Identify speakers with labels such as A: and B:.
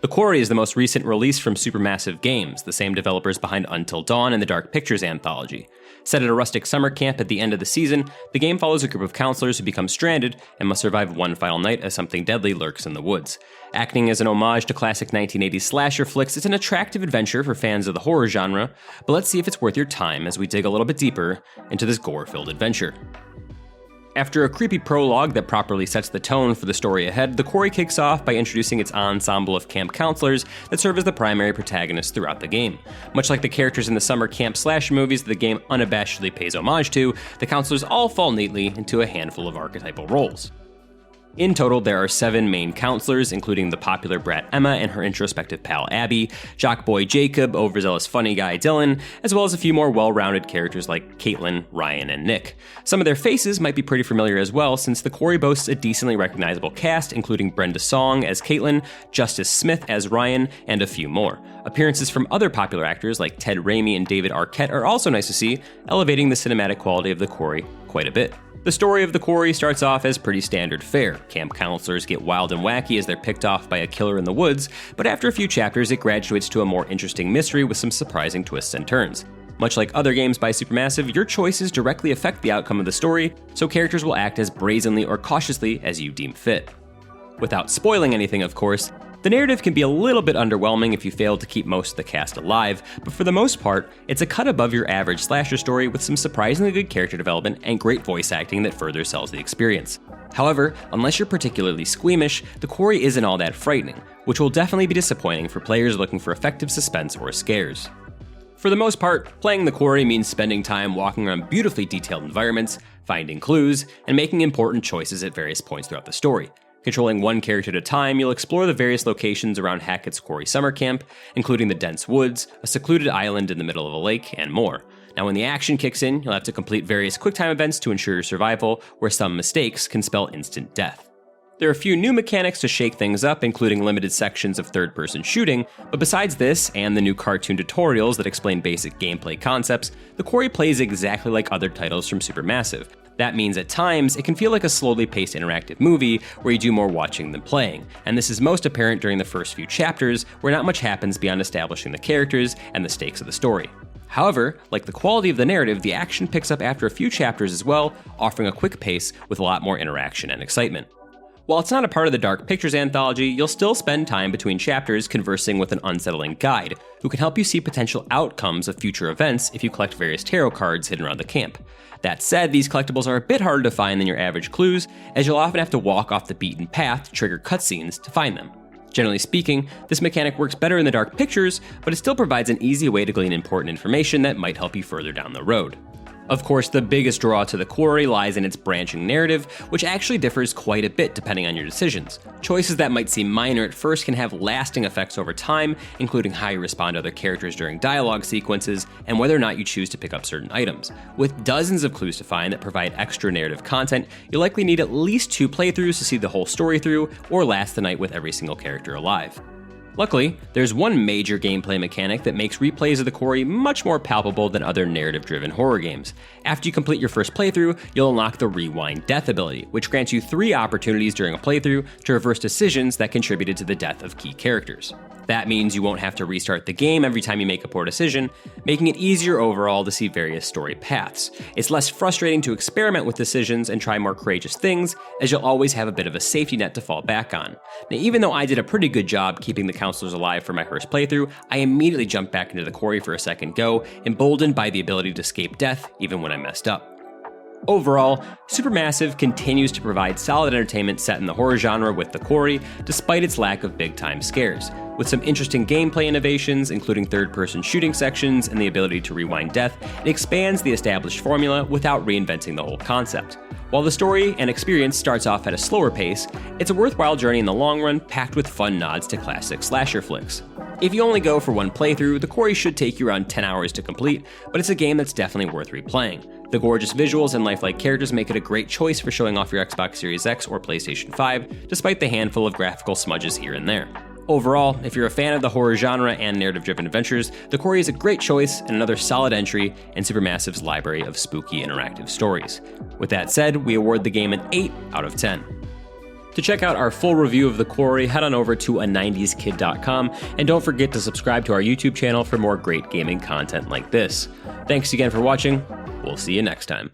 A: The Quarry is the most recent release from Supermassive Games, the same developers behind Until Dawn and the Dark Pictures anthology. Set at a rustic summer camp at the end of the season, the game follows a group of counselors who become stranded and must survive one final night as something deadly lurks in the woods. Acting as an homage to classic 1980s slasher flicks, it's an attractive adventure for fans of the horror genre, but let's see if it's worth your time as we dig a little bit deeper into this gore-filled adventure. After a creepy prologue that properly sets the tone for the story ahead, The Quarry kicks off by introducing its ensemble of camp counselors that serve as the primary protagonists throughout the game. Much like the characters in the summer camp slasher movies that the game unabashedly pays homage to, the counselors all fall neatly into a handful of archetypal roles. In total, there are 7 main counselors, including the popular brat Emma and her introspective pal Abby, jock boy Jacob, overzealous funny guy Dylan, as well as a few more well-rounded characters like Caitlin, Ryan, and Nick. Some of their faces might be pretty familiar as well, since The Quarry boasts a decently recognizable cast, including Brenda Song as Caitlin, Justice Smith as Ryan, and a few more. Appearances from other popular actors like Ted Raimi and David Arquette are also nice to see, elevating the cinematic quality of The Quarry quite a bit. The story of The Quarry starts off as pretty standard fare. Camp counselors get wild and wacky as they're picked off by a killer in the woods, but after a few chapters it graduates to a more interesting mystery with some surprising twists and turns. Much like other games by Supermassive, your choices directly affect the outcome of the story, so characters will act as brazenly or cautiously as you deem fit. Without spoiling anything, of course, the narrative can be a little bit underwhelming if you fail to keep most of the cast alive, but for the most part, it's a cut above your average slasher story with some surprisingly good character development and great voice acting that further sells the experience. However, unless you're particularly squeamish, The Quarry isn't all that frightening, which will definitely be disappointing for players looking for effective suspense or scares. For the most part, playing The Quarry means spending time walking around beautifully detailed environments, finding clues, and making important choices at various points throughout the story. Controlling one character at a time, you'll explore the various locations around Hackett's Quarry summer camp, including the dense woods, a secluded island in the middle of a lake, and more. Now when the action kicks in, you'll have to complete various QuickTime events to ensure your survival, where some mistakes can spell instant death. There are a few new mechanics to shake things up, including limited sections of third-person shooting, but besides this, and the new cartoon tutorials that explain basic gameplay concepts, The Quarry plays exactly like other titles from Supermassive. That means at times, it can feel like a slowly paced interactive movie where you do more watching than playing, and this is most apparent during the first few chapters, where not much happens beyond establishing the characters and the stakes of the story. However, like the quality of the narrative, the action picks up after a few chapters as well, offering a quick pace with a lot more interaction and excitement. While it's not a part of the Dark Pictures anthology, you'll still spend time between chapters conversing with an unsettling guide, who can help you see potential outcomes of future events if you collect various tarot cards hidden around the camp. That said, these collectibles are a bit harder to find than your average clues, as you'll often have to walk off the beaten path to trigger cutscenes to find them. Generally speaking, this mechanic works better in the Dark Pictures, but it still provides an easy way to glean important information that might help you further down the road. Of course, the biggest draw to The Quarry lies in its branching narrative, which actually differs quite a bit depending on your decisions. Choices that might seem minor at first can have lasting effects over time, including how you respond to other characters during dialogue sequences, and whether or not you choose to pick up certain items. With dozens of clues to find that provide extra narrative content, you'll likely need at least 2 playthroughs to see the whole story through, or last the night with every single character alive. Luckily, there's one major gameplay mechanic that makes replays of The Quarry much more palpable than other narrative-driven horror games. After you complete your first playthrough, you'll unlock the Rewind Death ability, which grants you 3 opportunities during a playthrough to reverse decisions that contributed to the death of key characters. That means you won't have to restart the game every time you make a poor decision, making it easier overall to see various story paths. It's less frustrating to experiment with decisions and try more courageous things, as you'll always have a bit of a safety net to fall back on. Now, even though I did a pretty good job keeping the counselors alive for my first playthrough, I immediately jumped back into The Quarry for a second go, emboldened by the ability to escape death even when I messed up. Overall, Supermassive continues to provide solid entertainment set in the horror genre with The Quarry, despite its lack of big-time scares. With some interesting gameplay innovations, including third-person shooting sections and the ability to rewind death, it expands the established formula without reinventing the whole concept. While the story and experience starts off at a slower pace, it's a worthwhile journey in the long run, packed with fun nods to classic slasher flicks. If you only go for one playthrough, The Quarry should take you around 10 hours to complete, but it's a game that's definitely worth replaying. The gorgeous visuals and lifelike characters make it a great choice for showing off your Xbox Series X or PlayStation 5, despite the handful of graphical smudges here and there. Overall, if you're a fan of the horror genre and narrative-driven adventures, The Quarry is a great choice and another solid entry in Supermassive's library of spooky interactive stories. With that said, we award the game an 8 out of 10. To check out our full review of The Quarry, head on over to a90skid.com, and don't forget to subscribe to our YouTube channel for more great gaming content like this. Thanks again for watching. We'll see you next time.